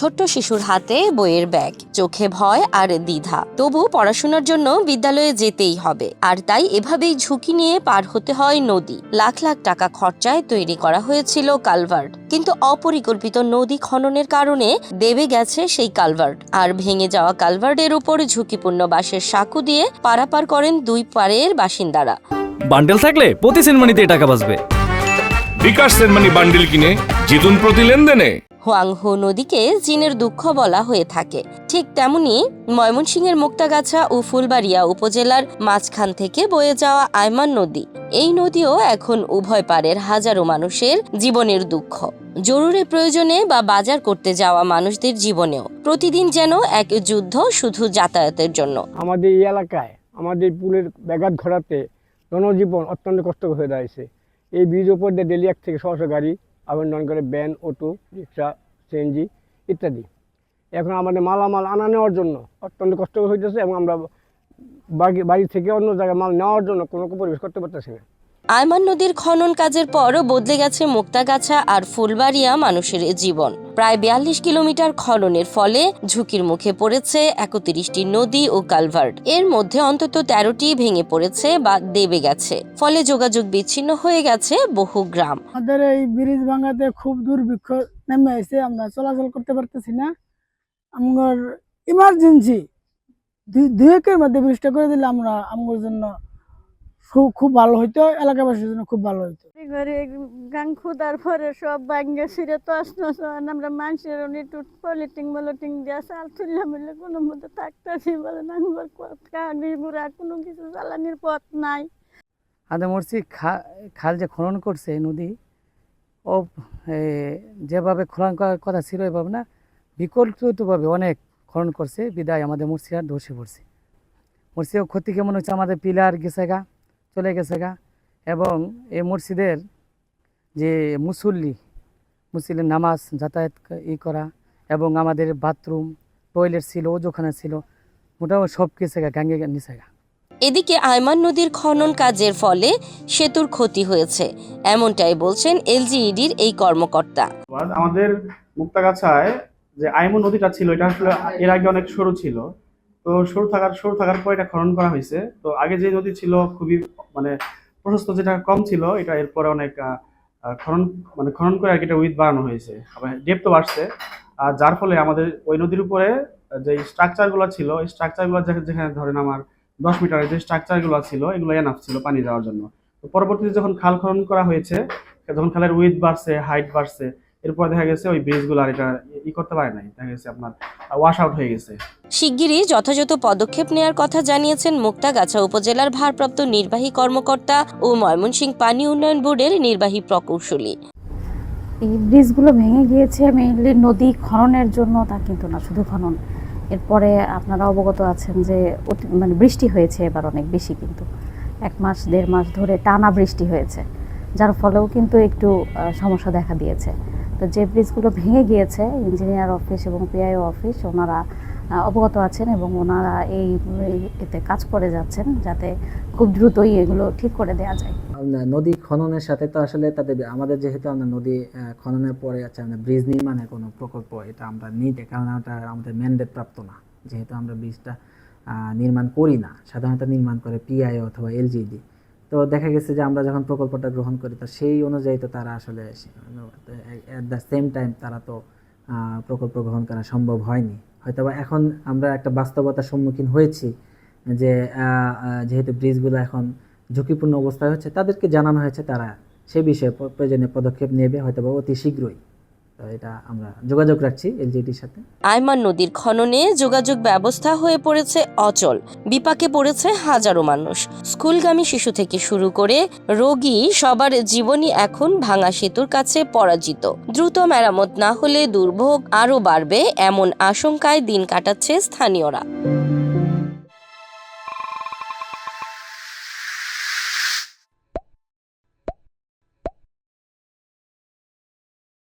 ছোট্ট শিশুর হাতে বইয়ের ব্যাগ, চোখে ভয় আর দ্বিধা, তবু পড়াশোনার জন্য বিদ্যালয়ে যেতেই হবে। আর তাই এভাবেই ঝুঁকি নিয়ে পার হতে হয় নদী। লাখ লাখ টাকা খরচায় তৈরি করা হয়েছিল কালভার্ট, কিন্তু অপরিকল্পিত নদী খননের কারণে দেবে গেছে সেই কালভার্ট। আর ভেঙে যাওয়া কালভার্টের উপর ঝুঁকিপূর্ণ বাঁশের সাঁকো দিয়ে পারাপার করেন দুই পাড়ের বাসিন্দারা। বান্ডেল থাকলে প্রতি সেনমানিতে টাকা বাঁচবে। বিকাশ সেনমানি বান্ডেল কিনে জিতুন প্রতি লেনদেনে। হোয়াংহো নদীকে চীনের দুঃখ বলা হয়ে থাকে, ঠিক তেমনি ময়মনসিংহের মুক্তাগাছা ও ফুলবাড়িয়া উপজেলার মাঝখান থেকে বয়ে যাওয়া আইমান নদী, এই নদীও এখন উভয় পাড়ের হাজারো মানুষের জীবনের দুঃখ। জরুরি প্রয়োজনে বা বাজার করতে যাওয়া মানুষদের জীবনেও প্রতিদিন যেন এক যুদ্ধ, শুধু যাতায়াতের জন্য। আমাদের এই এলাকায় আমাদের পুলের ব্যাঘাত ঘটাতে জনজীবন অত্যন্ত কষ্টকর হয়ে দাঁড়িয়েছে। এই ব্রিজ ওপর দিয়ে ডেলি 1 থেকে 600 গাড়ি আবেদন করে, ভ্যান, অটো রিক্সা, সিএনজি ইত্যাদি। এখন আমাদের মালামাল আনা নেওয়ার জন্য অত্যন্ত কষ্টকর হইতেছে, এবং আমরা বাড়ি থেকে অন্য জায়গায় মাল নেওয়ার জন্য কোনো পরিবেশ করতে পারতেছি না। আইমান নদীর খনন কাজের পর বদলে গেছে মুক্তাগাছা আর ফুলবাড়িয়া মানুষের জীবন। প্রায় 42 কিলোমিটার খননের ফলে ঝুঁকির মুখে পড়েছে 31টি নদী ও কালভার্ট। এর মধ্যে অন্তত 13টি ভেঙে পড়েছে বা দেবে গেছে, ফলে যোগাযোগ বিচ্ছিন্ন হয়ে গেছে বহু গ্রাম। আমাদের এই ব্রিজ ভাঙাতে খুব দুর্ভিক্ষ নেমে আসছে, আমরা চলাচল করতে পারতেছি না। আমার ইমার্জেন্সি দুই একের মধ্যে ব্রিজটা করে দিলে আমরা আমার জন্য খুব ভালো হইতো, এলাকাবাসীর জন্য খুব ভালো হইতো। ঘরে গাং খুদার পরে সব ভাঙ্গে ছিঁড়ে তো আসলো, আমরা মানুষের একটু পলিটিং মলিটিং দিয়ে চাল তুললাম বলে কোনো মতো থাকতেছি বলে না, কাহানি গুড়া কোনো কিছু জ্বালানির পথ নাই। আদামরসি খাল যে খনন করছে নদী, ও যেভাবে খনন করার কথা ছিল এভাবে না, বিকল্পিতভাবে অনেক খনন করছে, বিদায় আমাদের মুর্শিদার ধসে পড়ছে। মুর্শিদার ক্ষতি কেমন হচ্ছে, আমাদের পিলার গেছে গা, চলে গেছে গা, এবং এই মসজিদের যে মুসল্লির নামাজ যাতায়াত করা, এবং আমাদের বাথরুম টয়লেট ছিল, ওজোখানা ছিল, মোটামুটি সব কিছু গাঙ্গে নিচে গা। এদিকে আইমান নদীর খনন কাজের ফলে সেতুর ক্ষতি হয়েছে, এমনটাই বলছেন এলজিইডির এই কর্মকর্তা। আমাদের মুক্তাগাছায় যে আইমান নদীটা ছিল, এটা আসলে এর আগে অনেক সরু ছিল। তো সরু থাকার পর এটা খনন করা হয়েছে। তো আগে যে নদী ছিল খুবই প্রশস্ত, যেটা কম ছিল, এটা এরপরে অনেক খনন করে আর কি এটা উইথ বাড়ানো হয়েছে, আবার ডেপথও বাড়ছে। আর যার ফলে আমাদের ওই নদীর উপরে যে স্ট্রাকচারগুলো ছিল, এই স্ট্রাকচারগুলো যেখানে ধরেন আমার 10 মিটারের যে স্ট্রাকচারগুলো ছিল, এগুলো এনাফ ছিল পানি যাওয়ার জন্য। তো পরবর্তীতে যখন খাল খনন করা হয়েছে, যখন খালের উইথ বাড়ছে, হাইট বাড়ছে, এরপর দেখা গেছে ওই ব্রিজগুলো আর এটা করতে পারে নাই, দেখা গেছে আপনার ওয়াশ আউট হয়ে গেছে। শিগগিরই যথাযথ পদক্ষেপ নেওয়ার কথা জানিয়েছেন মুক্তাগাছা উপজেলার ভারপ্রাপ্ত নির্বাহী কর্মকর্তা ও ময়মনসিংহ পানি উন্নয়ন বোর্ডের নির্বাহী প্রকৌশলী। এই ব্রিজগুলো ভেঙে গিয়েছে মেইনলি নদী খননের জন্য, তা কিন্তু না শুধু খনন। এরপরে আপনারা অবগত আছেন যে বৃষ্টি হয়েছে এবার অনেক বেশি, কিন্তু 1 মাস 1.5 মাস ধরে টানা বৃষ্টি হয়েছে, যার ফলেও কিন্তু একটু সমস্যা দেখা দিয়েছে। তো যে ব্রিজগুলো ভেঙে গিয়েছে, ইঞ্জিনিয়ার অফিস এবং পিআইও অফিস ওনারা অবগত আছেন, এবং ওনারা এতে কাজ করে যাচ্ছেন যাতে খুব দ্রুতই এগুলো ঠিক করে দেওয়া যায়। নদী খননের সাথে তো আসলে আমাদের যেহেতু আমরা নদী খননের পরে আমরা ব্রিজ নির্মাণের কোনো প্রকল্প এটা আমরা নিতে, কারণ ওটা আমাদের ম্যান্ডেট প্রাপ্ত না, যেহেতু আমরা ব্রিজটা নির্মাণ করি না, সাধারণত নির্মাণ করে পিআইও অথবা এলজিইডি। তো দেখা গেছে যে আমরা যখন প্রকল্পটা গ্রহণ করি, তো সেই অনুযায়ী তো তারা আসলে অ্যাট দ্য সেম টাইম তারা তো প্রকল্প গ্রহণ করা সম্ভব হয়নি। হয়তো এখন আমরা একটা বাস্তবতার সম্মুখীন হয়েছি যে যেহেতু ব্রিজগুলো এখন ঝুঁকিপূর্ণ অবস্থায় হচ্ছে, তাদেরকে জানানো হয়েছে, তারা সে বিষয়ে প্রয়োজনীয় পদক্ষেপ নেবে হয়তো বা অতি শীঘ্রই। তো এটা আমরা যোগাযোগ রাখছি এলজিইডির সাথে। আইমান নদীর খননে যোগাযোগ ব্যবস্থা হয়ে পড়েছে অচল, বিপাকে পড়েছে হাজারো মানুষ। স্কুলগামী শিশু থেকে শুরু করে রোগী, সবার জীবনই এখন ভাঙা সেতুর কাছে পরাজিত। দ্রুত মেরামত না হলে দুর্ভোগ আরও বাড়বে, এমন আশঙ্কায় দিন কাটাচ্ছে স্থানীয়রা।